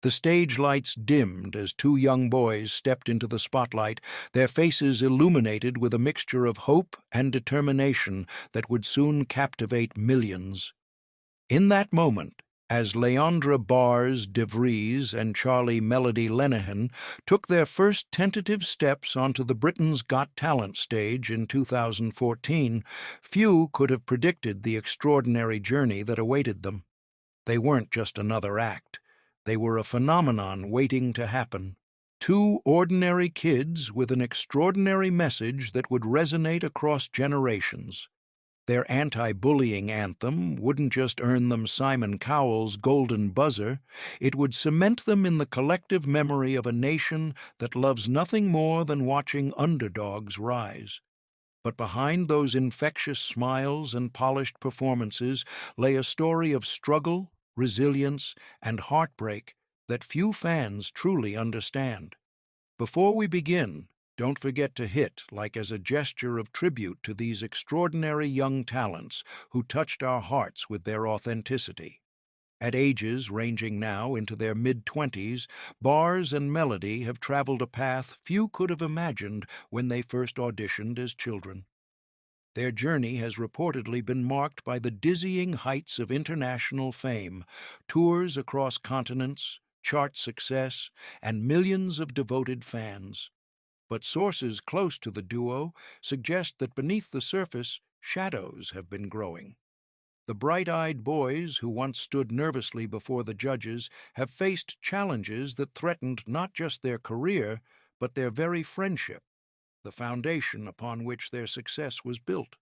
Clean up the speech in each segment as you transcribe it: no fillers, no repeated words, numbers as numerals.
The stage lights dimmed as two young boys stepped into the spotlight, their faces illuminated with a mixture of hope and determination that would soon captivate millions. In that moment, as Leandra Bars DeVries and Charlie Melody Lenihan took their first tentative steps onto the Britain's Got Talent stage in 2014, few could have predicted the extraordinary journey that awaited them. They weren't just another act. They were a phenomenon waiting to happen. Two ordinary kids with an extraordinary message that would resonate across generations. Their anti-bullying anthem wouldn't just earn them Simon Cowell's golden buzzer, it would cement them in the collective memory of a nation that loves nothing more than watching underdogs rise. But behind those infectious smiles and polished performances lay a story of struggle, resilience, and heartbreak that few fans truly understand. Before we begin, don't forget to hit like as a gesture of tribute to these extraordinary young talents who touched our hearts with their authenticity. At ages ranging now into their mid-20s, Bars and Melody have traveled a path few could have imagined when they first auditioned as children. Their journey has reportedly been marked by the dizzying heights of international fame, tours across continents, chart success, and millions of devoted fans. But sources close to the duo suggest that beneath the surface, shadows have been growing. The bright-eyed boys who once stood nervously before the judges have faced challenges that threatened not just their career, but their very friendship, the foundation upon which their success was built.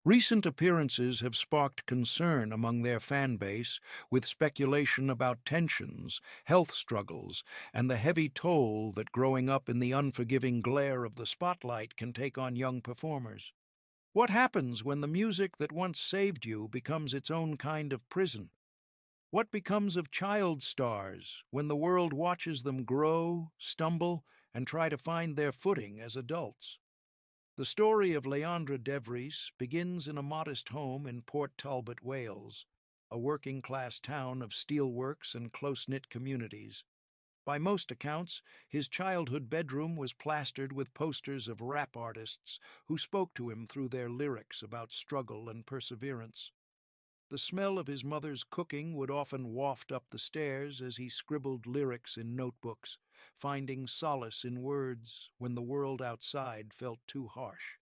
Recent appearances have sparked concern among their fan base, with speculation about tensions, health struggles, and the heavy toll that growing up in the unforgiving glare of the spotlight can take on young performers. What happens when the music that once saved you becomes its own kind of prison? What becomes of child stars when the world watches them grow, stumble, and try to find their footing as adults? The story of Leandra DeVries begins in a modest home in Port Talbot, Wales, a working-class town of steelworks and close-knit communities. By most accounts, his childhood bedroom was plastered with posters of rap artists who spoke to him through their lyrics about struggle and perseverance. The smell of his mother's cooking would often waft up the stairs as he scribbled lyrics in notebooks, finding solace in words when the world outside felt too harsh.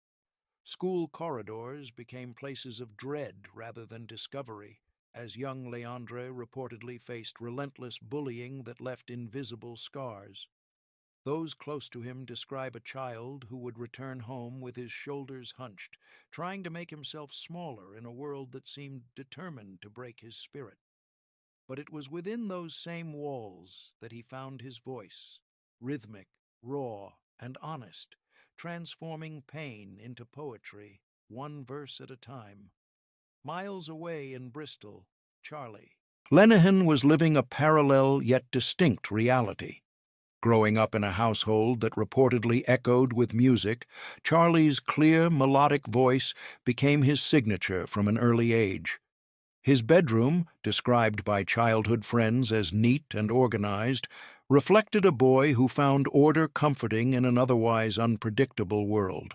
School corridors became places of dread rather than discovery, as young Leandre reportedly faced relentless bullying that left invisible scars. Those close to him describe a child who would return home with his shoulders hunched, trying to make himself smaller in a world that seemed determined to break his spirit. But it was within those same walls that he found his voice, rhythmic, raw, and honest, transforming pain into poetry, one verse at a time. Miles away in Bristol, Charlie Lenihan was living a parallel yet distinct reality. Growing up in a household that reportedly echoed with music, Charlie's clear, melodic voice became his signature from an early age. His bedroom, described by childhood friends as neat and organized, reflected a boy who found order comforting in an otherwise unpredictable world.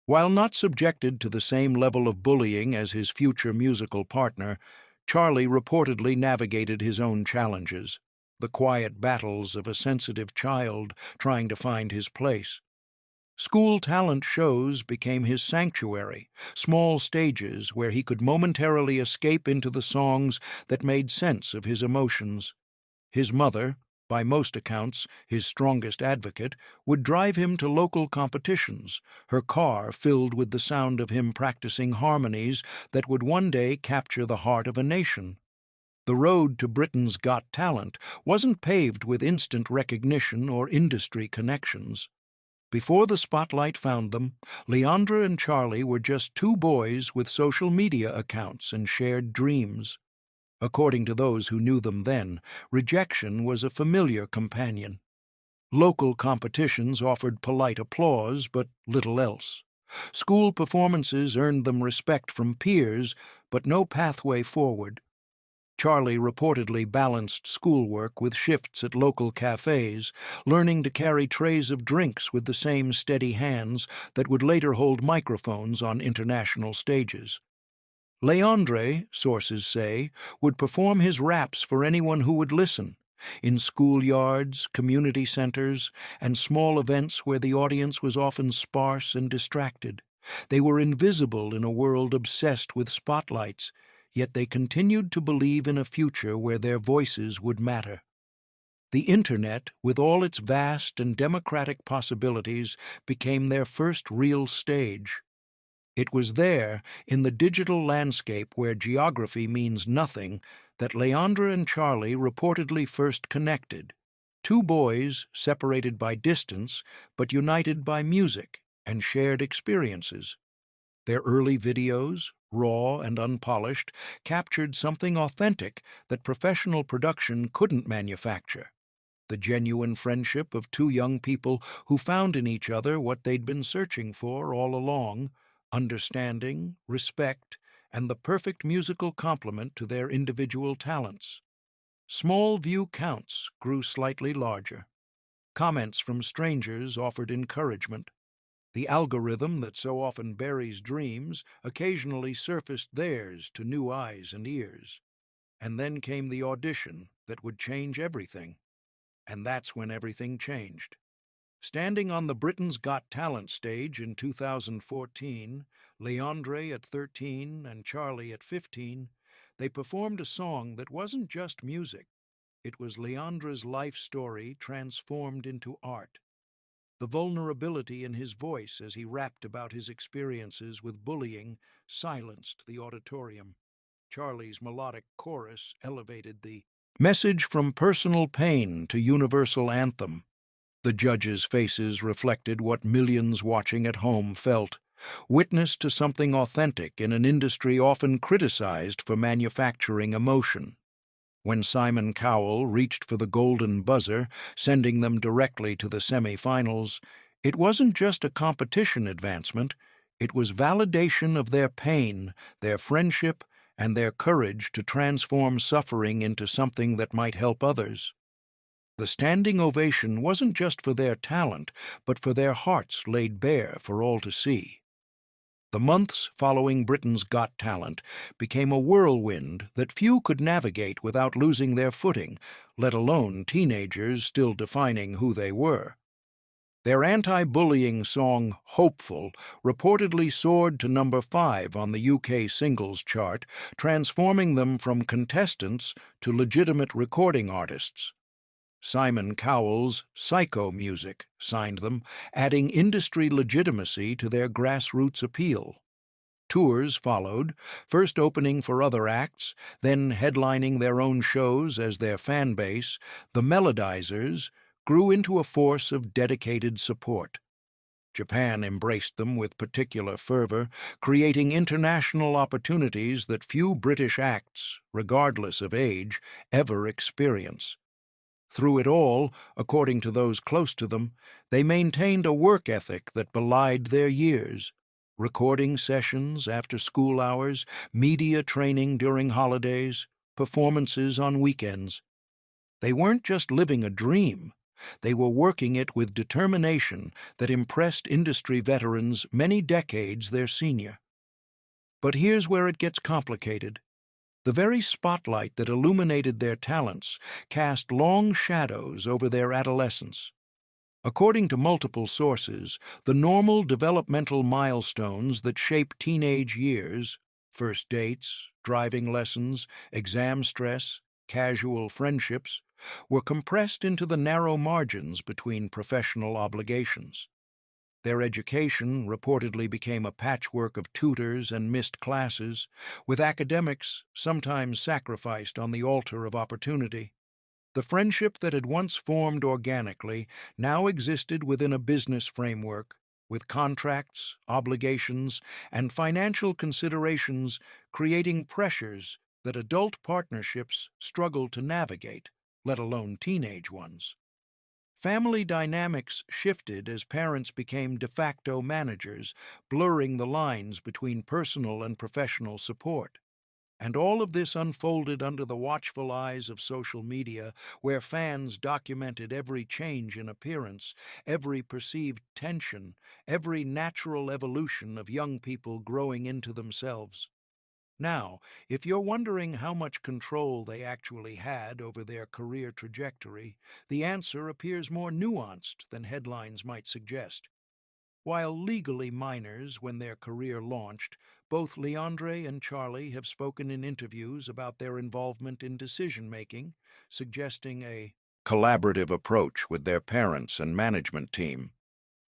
While not subjected to the same level of bullying as his future musical partner, Charlie reportedly navigated his own challenges, the quiet battles of a sensitive child trying to find his place. School talent shows became his sanctuary, small stages where he could momentarily escape into the songs that made sense of his emotions. His mother, by most accounts his strongest advocate, would drive him to local competitions, her car filled with the sound of him practicing harmonies that would one day capture the heart of a nation. The road to Britain's Got Talent wasn't paved with instant recognition or industry connections. Before the spotlight found them, Leandra and Charlie were just two boys with social media accounts and shared dreams. According to those who knew them then, rejection was a familiar companion. Local competitions offered polite applause, but little else. School performances earned them respect from peers, but no pathway forward. Charlie reportedly balanced schoolwork with shifts at local cafes, learning to carry trays of drinks with the same steady hands that would later hold microphones on international stages. Leandre, sources say, would perform his raps for anyone who would listen, in schoolyards, community centers, and small events where the audience was often sparse and distracted. They were invisible in a world obsessed with spotlights, yet they continued to believe in a future where their voices would matter. The Internet, with all its vast and democratic possibilities, became their first real stage. It was there, in the digital landscape where geography means nothing, that Leandra and Charlie reportedly first connected. Two boys, separated by distance, but united by music and shared experiences. Their early videos, raw and unpolished, captured something authentic that professional production couldn't manufacture. The genuine friendship of two young people who found in each other what they'd been searching for all along: understanding, respect, and the perfect musical complement to their individual talents. Small view counts grew slightly larger. Comments from strangers offered encouragement. The algorithm that so often buries dreams occasionally surfaced theirs to new eyes and ears. And then came the audition that would change everything. And that's when everything changed. Standing on the Britain's Got Talent stage in 2014, Leandre at 13 and Charlie at 15, they performed a song that wasn't just music. It was Leandra's life story transformed into art. The vulnerability in his voice as he rapped about his experiences with bullying silenced the auditorium. Charlie's melodic chorus elevated the message from personal pain to universal anthem. The judges' faces reflected what millions watching at home felt, witness to something authentic in an industry often criticized for manufacturing emotion. When Simon Cowell reached for the golden buzzer, sending them directly to the semi-finals, it wasn't just a competition advancement, it was validation of their pain, their friendship, and their courage to transform suffering into something that might help others. The standing ovation wasn't just for their talent, but for their hearts laid bare for all to see. The months following Britain's Got Talent became a whirlwind that few could navigate without losing their footing, let alone teenagers still defining who they were. Their anti-bullying song, Hopeful, reportedly soared to number 5 on the UK singles chart, transforming them from contestants to legitimate recording artists. Simon Cowell's Psycho Music signed them, adding industry legitimacy to their grassroots appeal. Tours followed, first opening for other acts, then headlining their own shows as their fan base. The Melodizers grew into a force of dedicated support. Japan embraced them with particular fervor, creating international opportunities that few British acts, regardless of age, ever experience. Through it all, according to those close to them, they maintained a work ethic that belied their years. Recording sessions after school hours, media training during holidays, performances on weekends. They weren't just living a dream. They were working it with determination that impressed industry veterans many decades their senior. But here's where it gets complicated. The very spotlight that illuminated their talents cast long shadows over their adolescence. According to multiple sources, the normal developmental milestones that shape teenage years, first dates, driving lessons, exam stress, casual friendships, were compressed into the narrow margins between professional obligations. Their education reportedly became a patchwork of tutors and missed classes, with academics sometimes sacrificed on the altar of opportunity. The friendship that had once formed organically now existed within a business framework, with contracts, obligations, and financial considerations creating pressures that adult partnerships struggled to navigate, let alone teenage ones. Family dynamics shifted as parents became de facto managers, blurring the lines between personal and professional support. And all of this unfolded under the watchful eyes of social media, where fans documented every change in appearance, every perceived tension, every natural evolution of young people growing into themselves. Now, if you're wondering how much control they actually had over their career trajectory, the answer appears more nuanced than headlines might suggest. While legally minors when their career launched, both Leandre and Charlie have spoken in interviews about their involvement in decision-making, suggesting a collaborative approach with their parents and management team.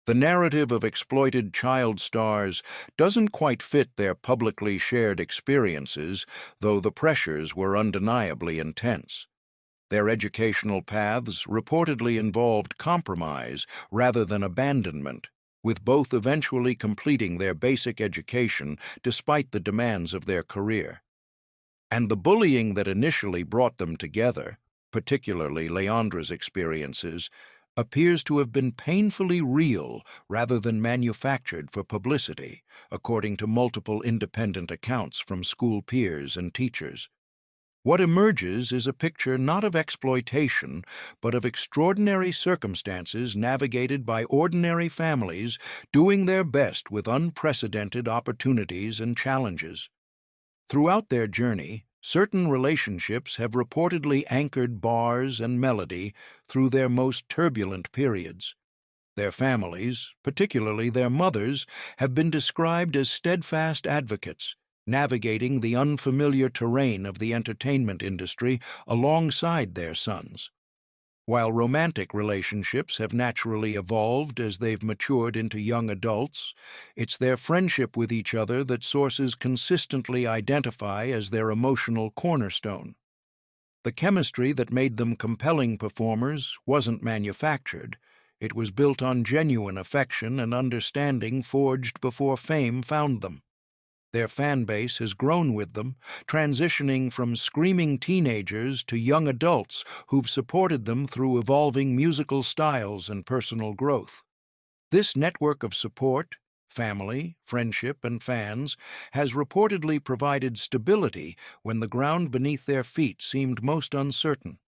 The narrative of exploited child stars doesn't quite fit their publicly shared experiences, though the pressures were undeniably intense. Their educational paths reportedly involved compromise rather than abandonment, with both eventually completing their basic education despite the demands of their career. And the bullying that initially brought them together, particularly Leandra's experiences, appears to have been painfully real rather than manufactured for publicity, according to multiple independent accounts from school peers and teachers. What emerges is a picture not of exploitation, but of extraordinary circumstances navigated by ordinary families doing their best with unprecedented opportunities and challenges. Throughout their journey, certain relationships have reportedly anchored bars and melody through their most turbulent periods. Their families, particularly their mothers, have been described as steadfast advocates, navigating the unfamiliar terrain of the entertainment industry alongside their sons. While romantic relationships have naturally evolved as they've matured into young adults, it's their friendship with each other that sources consistently identify as their emotional cornerstone. The chemistry that made them compelling performers wasn't manufactured. It was built on genuine affection and understanding forged before fame found them. Their fan base has grown with them, transitioning from screaming teenagers to young adults who've supported them through evolving musical styles and personal growth. This network of support, family, friendship, and fans, has reportedly provided stability when the ground beneath their feet seemed most uncertain.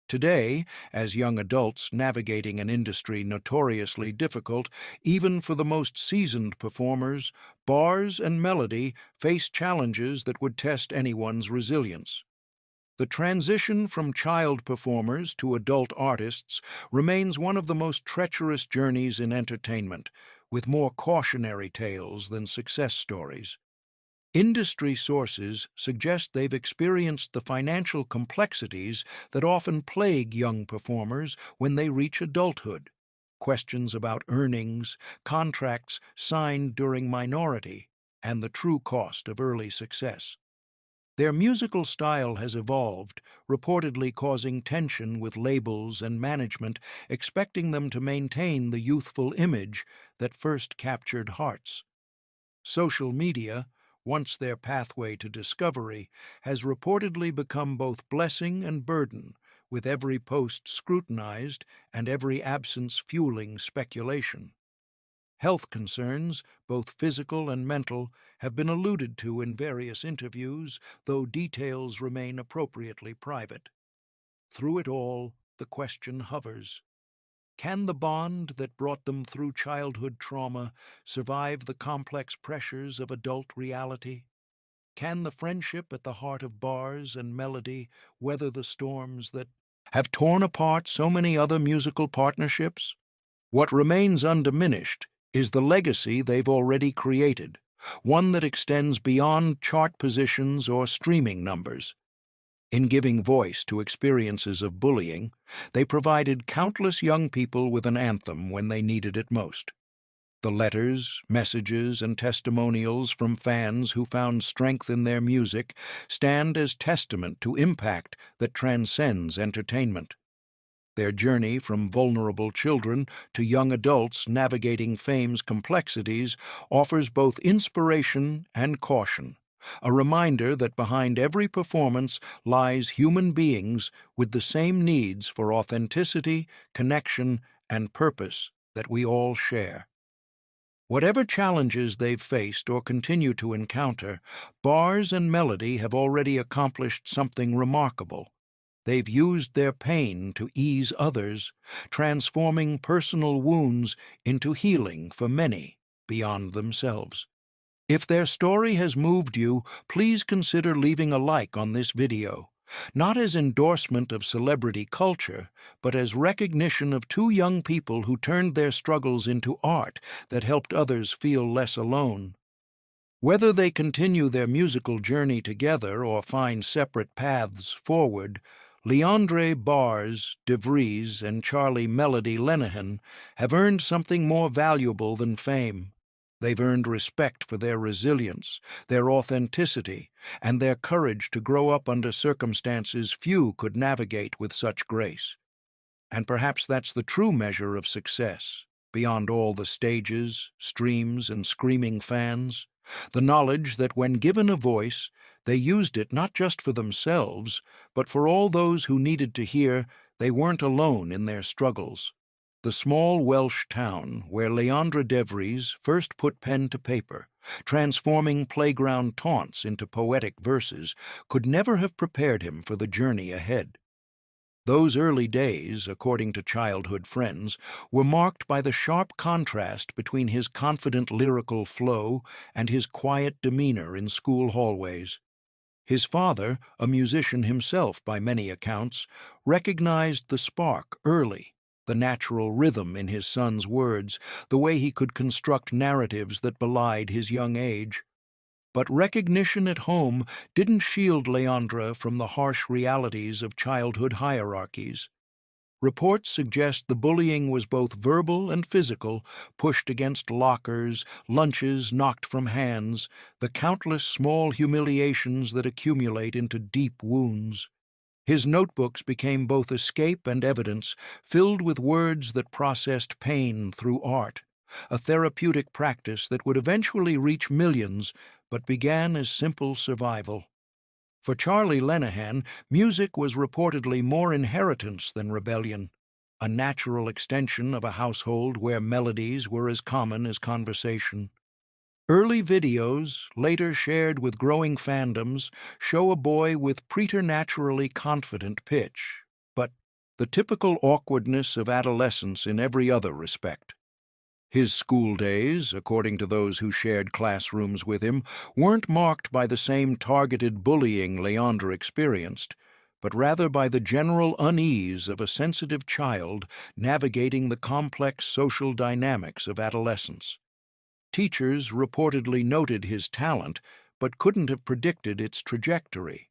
Today, as young adults navigating an industry notoriously difficult, even for the most seasoned performers, bars and melody face challenges that would test anyone's resilience. The transition from child performers to adult artists remains one of the most treacherous journeys in entertainment, with more cautionary tales than success stories. Industry sources suggest they've experienced the financial complexities that often plague young performers when they reach adulthood. Questions about earnings, contracts signed during minority, and the true cost of early success. Their musical style has evolved, reportedly causing tension with labels and management expecting them to maintain the youthful image that first captured hearts. Social media, once their pathway to discovery, has reportedly become both blessing and burden, with every post scrutinized and every absence fueling speculation. Health concerns, both physical and mental, have been alluded to in various interviews, though details remain appropriately private. Through it all, the question hovers. Can the bond that brought them through childhood trauma survive the complex pressures of adult reality? Can the friendship at the heart of bars and melody weather the storms that have torn apart so many other musical partnerships? What remains undiminished is the legacy they've already created, one that extends beyond chart positions or streaming numbers. In giving voice to experiences of bullying, they provided countless young people with an anthem when they needed it most. The letters, messages, and testimonials from fans who found strength in their music stand as testament to impact that transcends entertainment. Their journey from vulnerable children to young adults navigating fame's complexities offers both inspiration and caution, a reminder that behind every performance lies human beings with the same needs for authenticity, connection, and purpose that we all share. Whatever challenges they've faced or continue to encounter, Bars and Melody have already accomplished something remarkable. They've used their pain to ease others, transforming personal wounds into healing for many beyond themselves. If their story has moved you, please consider leaving a like on this video, not as endorsement of celebrity culture, but as recognition of two young people who turned their struggles into art that helped others feel less alone. Whether they continue their musical journey together or find separate paths forward, Leandre Bars de Vries and Charlie Melody Lenihan have earned something more valuable than fame. They've earned respect for their resilience, their authenticity, and their courage to grow up under circumstances few could navigate with such grace. And perhaps that's the true measure of success, beyond all the stages, streams, and screaming fans. The knowledge that when given a voice, they used it not just for themselves, but for all those who needed to hear they weren't alone in their struggles. The small Welsh town where Leandre de Vries first put pen to paper, transforming playground taunts into poetic verses, could never have prepared him for the journey ahead. Those early days, according to childhood friends, were marked by the sharp contrast between his confident lyrical flow and his quiet demeanor in school hallways. His father, a musician himself by many accounts, recognized the spark early, the natural rhythm in his son's words, the way he could construct narratives that belied his young age. But recognition at home didn't shield Leandra from the harsh realities of childhood hierarchies. Reports suggest the bullying was both verbal and physical, pushed against lockers, lunches knocked from hands, the countless small humiliations that accumulate into deep wounds. His notebooks became both escape and evidence, filled with words that processed pain through art, a therapeutic practice that would eventually reach millions, but began as simple survival. For Charlie Lenihan, music was reportedly more inheritance than rebellion, a natural extension of a household where melodies were as common as conversation. Early videos, later shared with growing fandoms, show a boy with preternaturally confident pitch, but the typical awkwardness of adolescence in every other respect. His school days, according to those who shared classrooms with him, weren't marked by the same targeted bullying Leandre experienced, but rather by the general unease of a sensitive child navigating the complex social dynamics of adolescence. Teachers reportedly noted his talent, but couldn't have predicted its trajectory.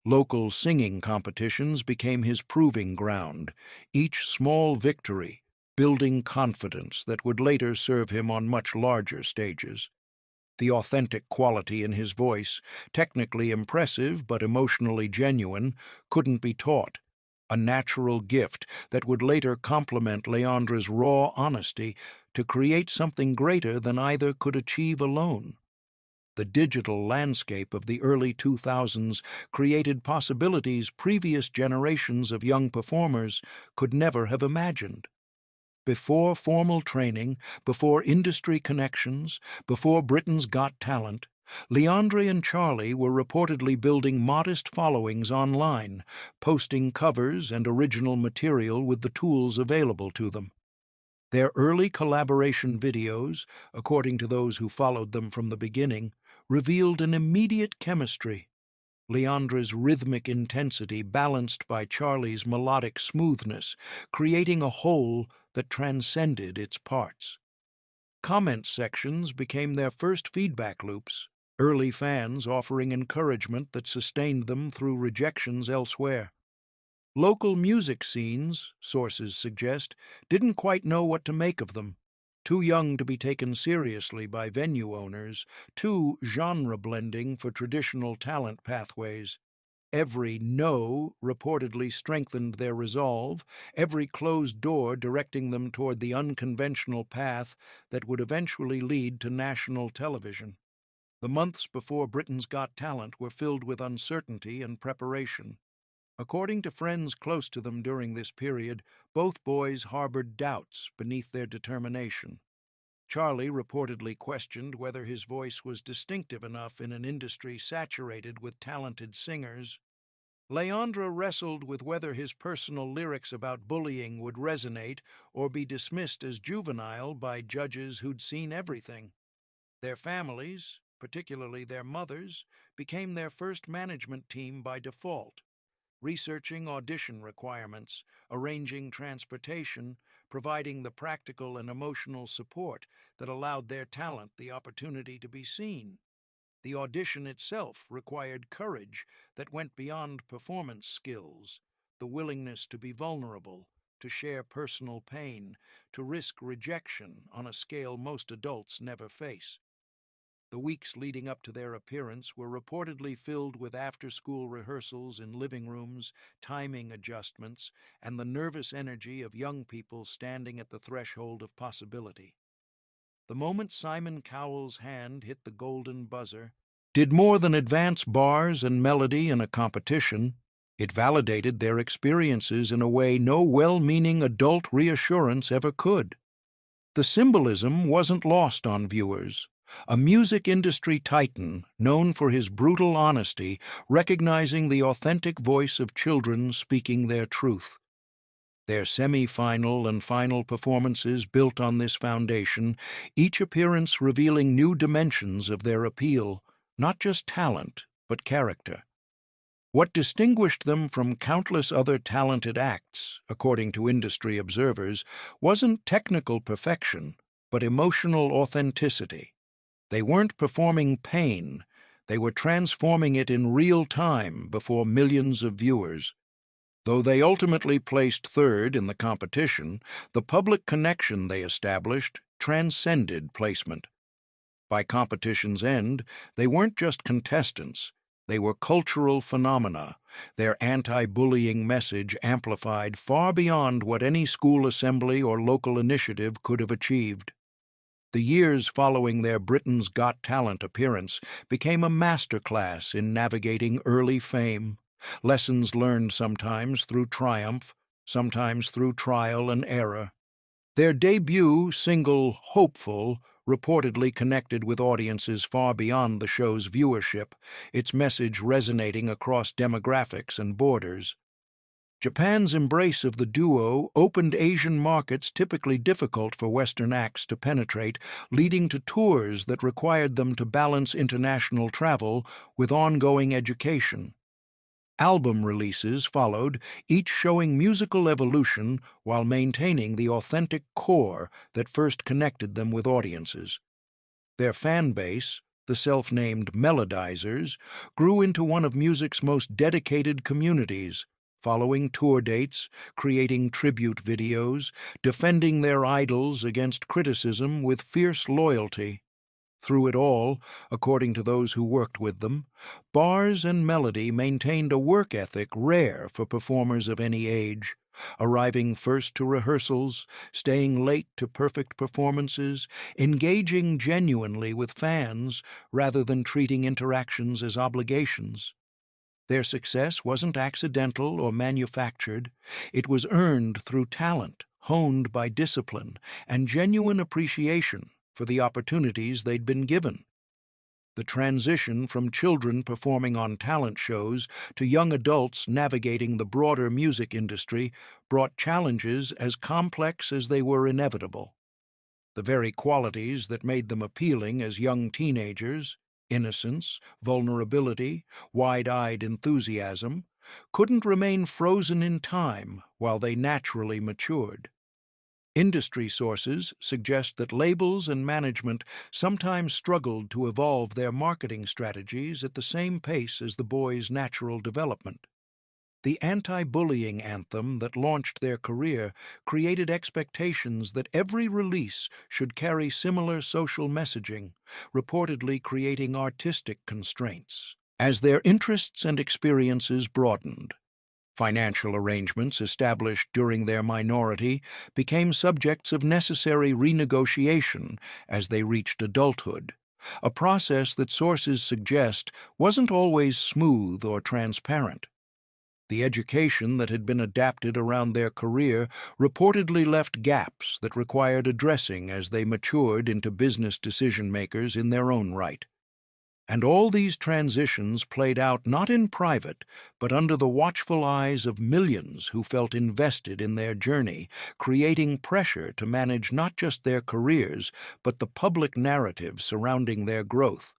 Local singing competitions became his proving ground, each small victory building confidence that would later serve him on much larger stages. The authentic quality in his voice, technically impressive but emotionally genuine, couldn't be taught. A natural gift that would later complement Leandra's raw honesty to create something greater than either could achieve alone. The digital landscape of the early 2000s created possibilities previous generations of young performers could never have imagined. Before formal training, before industry connections, before Britain's Got Talent, Leandre and Charlie were reportedly building modest followings online, posting covers and original material with the tools available to them. Their early collaboration videos, according to those who followed them from the beginning, revealed an immediate chemistry. Leandra's rhythmic intensity balanced by Charlie's melodic smoothness, creating a whole that transcended its parts. Comment sections became their first feedback loops, early fans offering encouragement that sustained them through rejections elsewhere. Local music scenes, sources suggest, didn't quite know what to make of them. Too young to be taken seriously by venue owners, too genre-blending for traditional talent pathways. Every no reportedly strengthened their resolve, every closed door directing them toward the unconventional path that would eventually lead to national television. The months before Britain's Got Talent were filled with uncertainty and preparation. According to friends close to them during this period, both boys harbored doubts beneath their determination. Charlie reportedly questioned whether his voice was distinctive enough in an industry saturated with talented singers. Leandra wrestled with whether his personal lyrics about bullying would resonate or be dismissed as juvenile by judges who'd seen everything. Their families, particularly their mothers, became their first management team by default, researching audition requirements, arranging transportation, providing the practical and emotional support that allowed their talent the opportunity to be seen. The audition itself required courage that went beyond performance skills, the willingness to be vulnerable, to share personal pain, to risk rejection on a scale most adults never face. The weeks leading up to their appearance were reportedly filled with after-school rehearsals in living rooms, timing adjustments, and the nervous energy of young people standing at the threshold of possibility. The moment Simon Cowell's hand hit the golden buzzer did more than advance bars and melody in a competition. It validated their experiences in a way no well-meaning adult reassurance ever could. The symbolism wasn't lost on viewers. A music industry titan, known for his brutal honesty, recognizing the authentic voice of children speaking their truth. Their semi-final and final performances built on this foundation, each appearance revealing new dimensions of their appeal, not just talent, but character. What distinguished them from countless other talented acts, according to industry observers, wasn't technical perfection, but emotional authenticity. They weren't performing pain, they were transforming it in real time before millions of viewers. Though they ultimately placed third in the competition, the public connection they established transcended placement. By competition's end, they weren't just contestants, they were cultural phenomena, their anti-bullying message amplified far beyond what any school assembly or local initiative could have achieved. The years following their Britain's Got Talent appearance became a masterclass in navigating early fame, lessons learned sometimes through triumph, sometimes through trial and error. Their debut single, Hopeful, reportedly connected with audiences far beyond the show's viewership, its message resonating across demographics and borders. Japan's embrace of the duo opened Asian markets typically difficult for Western acts to penetrate, leading to tours that required them to balance international travel with ongoing education. Album releases followed, each showing musical evolution while maintaining the authentic core that first connected them with audiences. Their fan base, the self-named Melodizers, grew into one of music's most dedicated communities, following tour dates, creating tribute videos, defending their idols against criticism with fierce loyalty. Through it all, according to those who worked with them, Bars and Melody maintained a work ethic rare for performers of any age, arriving first to rehearsals, staying late to perfect performances, engaging genuinely with fans rather than treating interactions as obligations. Their success wasn't accidental or manufactured. It was earned through talent, honed by discipline, and genuine appreciation for the opportunities they'd been given. The transition from children performing on talent shows to young adults navigating the broader music industry brought challenges as complex as they were inevitable. The very qualities that made them appealing as young teenagers, innocence, vulnerability, wide-eyed enthusiasm, couldn't remain frozen in time while they naturally matured. Industry sources suggest that labels and management sometimes struggled to evolve their marketing strategies at the same pace as the boys' natural development. The anti-bullying anthem that launched their career created expectations that every release should carry similar social messaging, reportedly creating artistic constraints. As their interests and experiences broadened, financial arrangements established during their minority became subjects of necessary renegotiation as they reached adulthood, a process that sources suggest wasn't always smooth or transparent. The education that had been adapted around their career reportedly left gaps that required addressing as they matured into business decision-makers in their own right. And all these transitions played out not in private, but under the watchful eyes of millions who felt invested in their journey, creating pressure to manage not just their careers, but the public narrative surrounding their growth.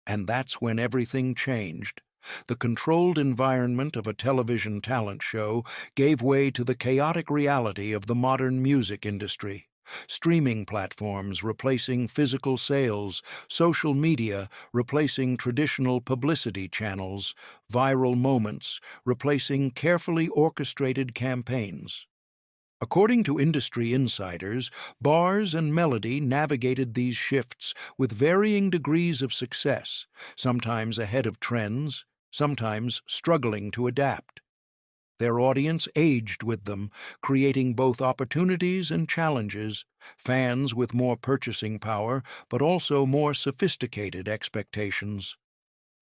And that's when everything changed. The controlled environment of a television talent show gave way to the chaotic reality of the modern music industry. Streaming platforms replacing physical sales, social media replacing traditional publicity channels, viral moments replacing carefully orchestrated campaigns. According to industry insiders, Bars and Melody navigated these shifts with varying degrees of success, sometimes ahead of trends, sometimes struggling to adapt. Their audience aged with them, creating both opportunities and challenges, fans with more purchasing power, but also more sophisticated expectations.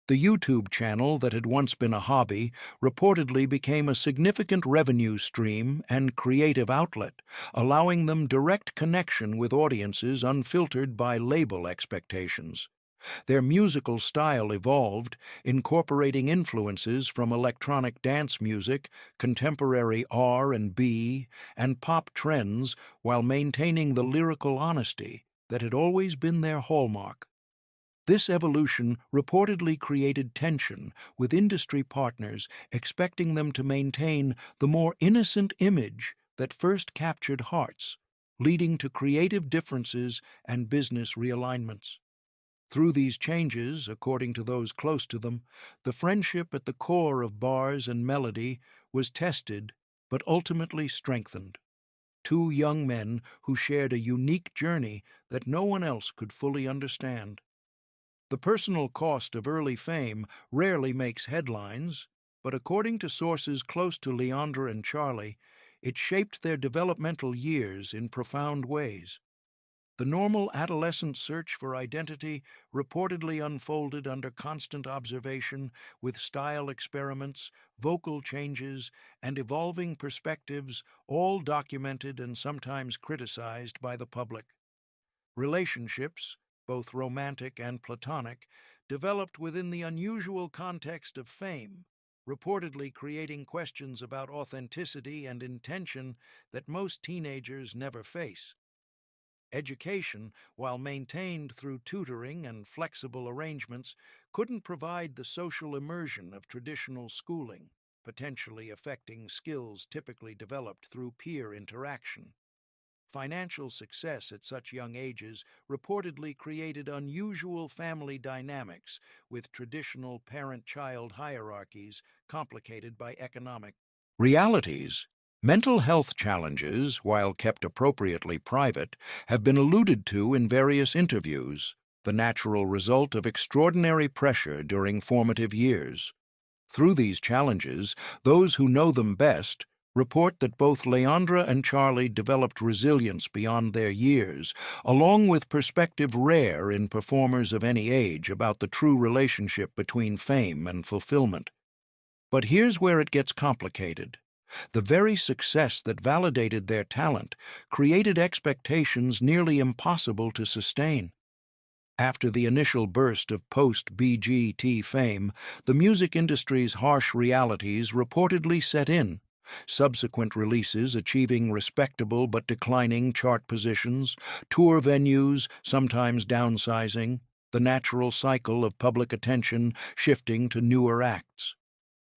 The YouTube channel that had once been a hobby reportedly became a significant revenue stream and creative outlet, allowing them direct connection with audiences unfiltered by label expectations. Their musical style evolved, incorporating influences from electronic dance music, contemporary R&B, and pop trends while maintaining the lyrical honesty that had always been their hallmark. This evolution reportedly created tension with industry partners expecting them to maintain the more innocent image that first captured hearts, leading to creative differences and business realignments. Through these changes, according to those close to them, the friendship at the core of Bars and Melody was tested but ultimately strengthened. Two young men who shared a unique journey that no one else could fully understand. The personal cost of early fame rarely makes headlines, but according to sources close to Leandra and Charlie, it shaped their developmental years in profound ways. The normal adolescent search for identity reportedly unfolded under constant observation, with style experiments, vocal changes, and evolving perspectives, all documented and sometimes criticized by the public. Relationships, both romantic and platonic, developed within the unusual context of fame, reportedly creating questions about authenticity and intention that most teenagers never face. Education, while maintained through tutoring and flexible arrangements, couldn't provide the social immersion of traditional schooling, potentially affecting skills typically developed through peer interaction. Financial success at such young ages reportedly created unusual family dynamics, with traditional parent-child hierarchies complicated by economic realities. Mental health challenges, while kept appropriately private, have been alluded to in various interviews, the natural result of extraordinary pressure during formative years. Through these challenges, those who know them best report that both Leandra and Charlie developed resilience beyond their years, along with perspective rare in performers of any age about the true relationship between fame and fulfillment. But here's where it gets complicated. The very success that validated their talent created expectations nearly impossible to sustain. After the initial burst of post-BGT fame, the music industry's harsh realities reportedly set in, subsequent releases achieving respectable but declining chart positions, tour venues sometimes downsizing, the natural cycle of public attention shifting to newer acts.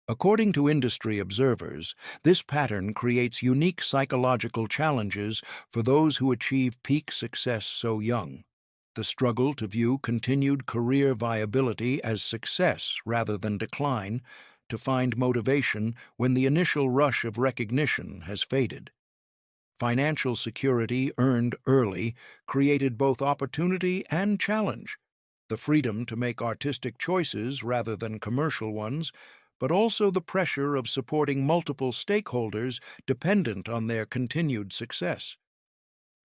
According to industry observers, this pattern creates unique psychological challenges for those who achieve peak success so young. The struggle to view continued career viability as success rather than decline, to find motivation when the initial rush of recognition has faded. Financial security earned early created both opportunity and challenge, the freedom to make artistic choices rather than commercial ones, but also the pressure of supporting multiple stakeholders dependent on their continued success.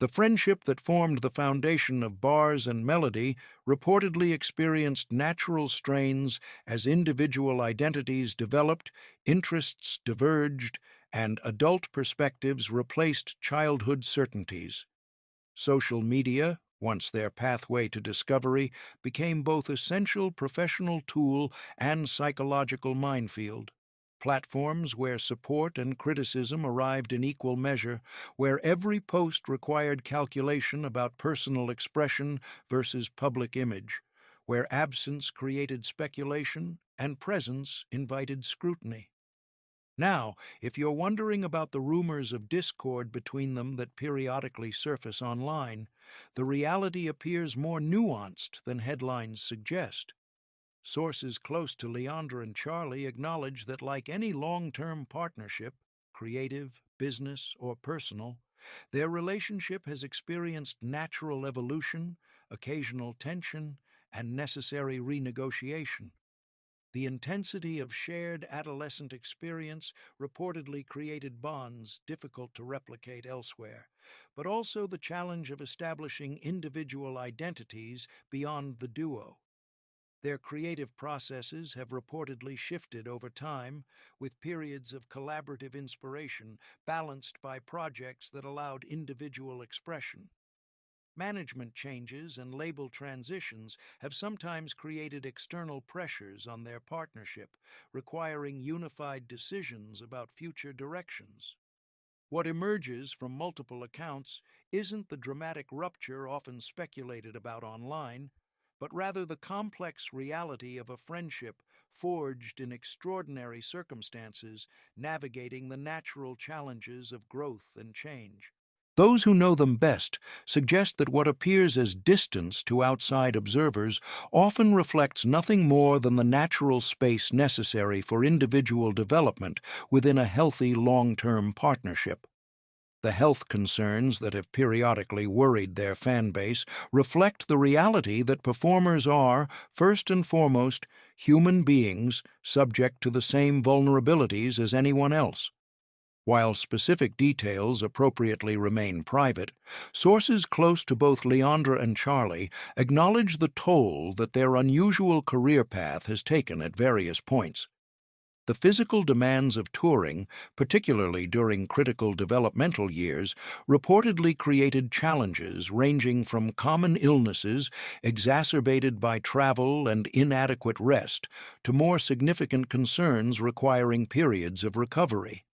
The friendship that formed the foundation of Bars and Melody reportedly experienced natural strains as individual identities developed, interests diverged, and adult perspectives replaced childhood certainties. Social media, once their pathway to discovery, became both essential professional tool and psychological minefield. Platforms where support and criticism arrived in equal measure, where every post required calculation about personal expression versus public image, where absence created speculation and presence invited scrutiny. Now, if you're wondering about the rumors of discord between them that periodically surface online, the reality appears more nuanced than headlines suggest. Sources close to Leandra and Charlie acknowledge that, like any long-term partnership, creative, business, or personal, their relationship has experienced natural evolution, occasional tension, and necessary renegotiation. The intensity of shared adolescent experience reportedly created bonds difficult to replicate elsewhere, but also the challenge of establishing individual identities beyond the duo. Their creative processes have reportedly shifted over time, with periods of collaborative inspiration balanced by projects that allowed individual expression. Management changes and label transitions have sometimes created external pressures on their partnership, requiring unified decisions about future directions. What emerges from multiple accounts isn't the dramatic rupture often speculated about online, but rather the complex reality of a friendship forged in extraordinary circumstances, navigating the natural challenges of growth and change. Those who know them best suggest that what appears as distance to outside observers often reflects nothing more than the natural space necessary for individual development within a healthy long-term partnership. The health concerns that have periodically worried their fan base reflect the reality that performers are, first and foremost, human beings subject to the same vulnerabilities as anyone else. While specific details appropriately remain private, sources close to both Leandra and Charlie acknowledge the toll that their unusual career path has taken at various points. The physical demands of touring, particularly during critical developmental years, reportedly created challenges ranging from common illnesses exacerbated by travel and inadequate rest to more significant concerns requiring periods of recovery.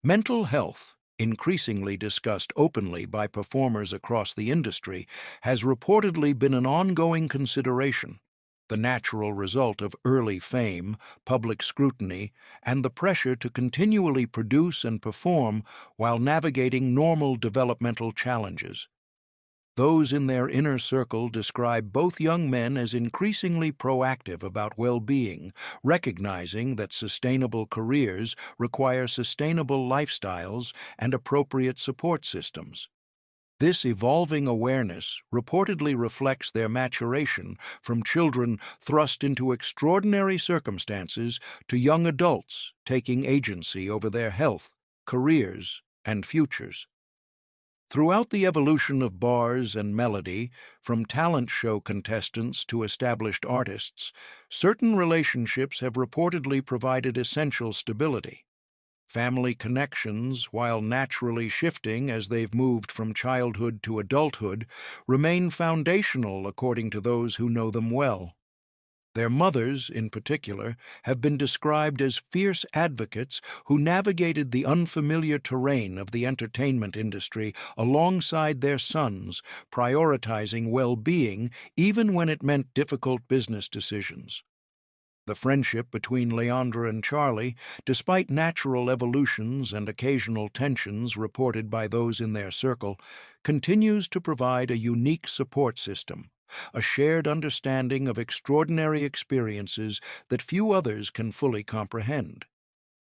Mental health, increasingly discussed openly by performers across the industry, has reportedly been an ongoing consideration, the natural result of early fame, public scrutiny, and the pressure to continually produce and perform while navigating normal developmental challenges. Those in their inner circle describe both young men as increasingly proactive about well-being, recognizing that sustainable careers require sustainable lifestyles and appropriate support systems. This evolving awareness reportedly reflects their maturation from children thrust into extraordinary circumstances to young adults taking agency over their health, careers, and futures. Throughout the evolution of Bars and Melody, from talent show contestants to established artists, certain relationships have reportedly provided essential stability. Family connections, while naturally shifting as they've moved from childhood to adulthood, remain foundational according to those who know them well. Their mothers, in particular, have been described as fierce advocates who navigated the unfamiliar terrain of the entertainment industry alongside their sons, prioritizing well-being even when it meant difficult business decisions. The friendship between Leandra and Charlie, despite natural evolutions and occasional tensions reported by those in their circle, continues to provide a unique support system, a shared understanding of extraordinary experiences that few others can fully comprehend.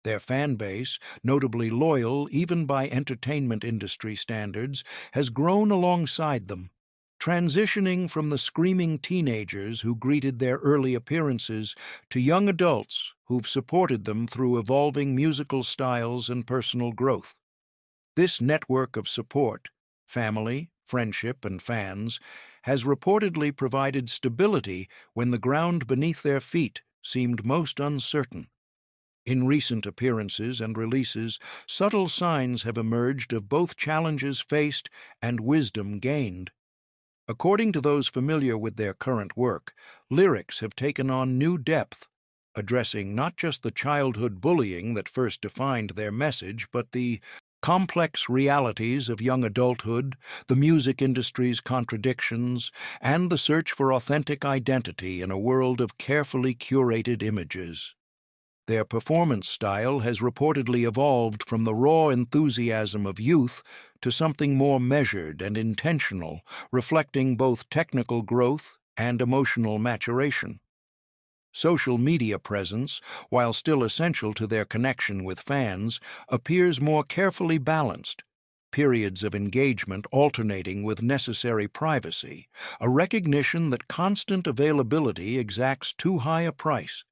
Their fan base, notably loyal even by entertainment industry standards, has grown alongside them, transitioning from the screaming teenagers who greeted their early appearances to young adults who've supported them through evolving musical styles and personal growth. This network of support, family, friendship, and fans, has reportedly provided stability when the ground beneath their feet seemed most uncertain. In recent appearances and releases, subtle signs have emerged of both challenges faced and wisdom gained. According to those familiar with their current work, lyrics have taken on new depth, addressing not just the childhood bullying that first defined their message, but the complex realities of young adulthood, the music industry's contradictions, and the search for authentic identity in a world of carefully curated images. Their performance style has reportedly evolved from the raw enthusiasm of youth to something more measured and intentional, reflecting both technical growth and emotional maturation. Social media presence, while still essential to their connection with fans, appears more carefully balanced, periods of engagement alternating with necessary privacy, a recognition that constant availability exacts too high a price.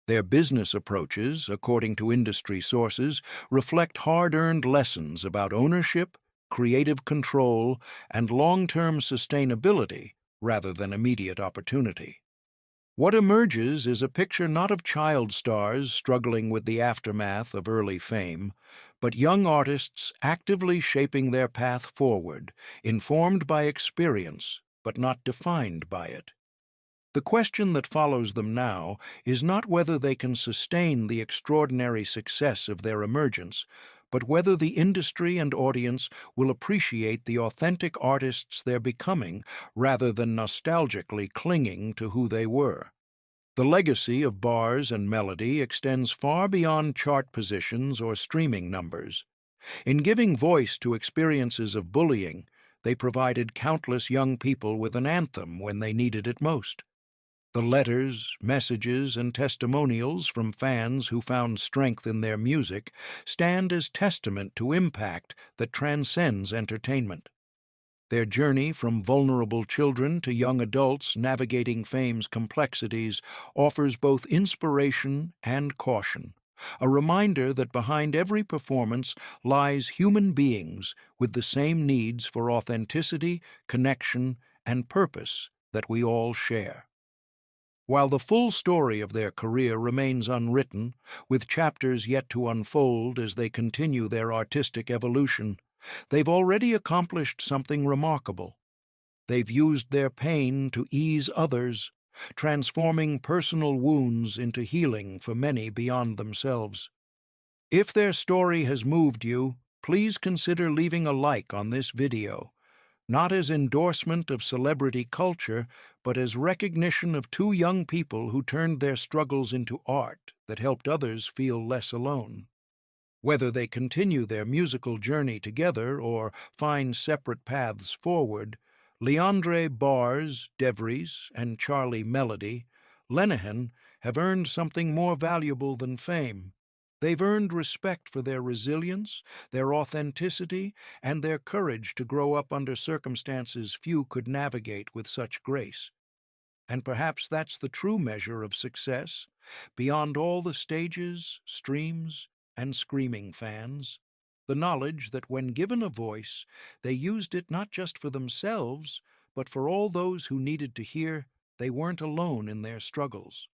Their business approaches, according to industry sources, reflect hard-earned lessons about ownership, creative control, and long-term sustainability rather than immediate opportunity. What emerges is a picture not of child stars struggling with the aftermath of early fame, but young artists actively shaping their path forward, informed by experience, but not defined by it. The question that follows them now is not whether they can sustain the extraordinary success of their emergence, but whether the industry and audience will appreciate the authentic artists they're becoming rather than nostalgically clinging to who they were. The legacy of bars and melody extends far beyond chart positions or streaming numbers. In giving voice to experiences of bullying, they provided countless young people with an anthem when they needed it most. The letters, messages, and testimonials from fans who found strength in their music stand as testament to impact that transcends entertainment. Their journey from vulnerable children to young adults navigating fame's complexities offers both inspiration and caution, a reminder that behind every performance lies human beings with the same needs for authenticity, connection, and purpose that we all share. While the full story of their career remains unwritten, with chapters yet to unfold as they continue their artistic evolution, they've already accomplished something remarkable. They've used their pain to ease others, transforming personal wounds into healing for many beyond themselves. If their story has moved you, please consider leaving a like on this video, not as endorsement of celebrity culture, but as recognition of two young people who turned their struggles into art that helped others feel less alone. Whether they continue their musical journey together or find separate paths forward, Leandre Bars, DeVries, and Charlie Melody, Lenihan have earned something more valuable than fame. They've earned respect for their resilience, their authenticity, and their courage to grow up under circumstances few could navigate with such grace. And perhaps that's the true measure of success, beyond all the stages, streams, and screaming fans. The knowledge that when given a voice, they used it not just for themselves, but for all those who needed to hear they weren't alone in their struggles.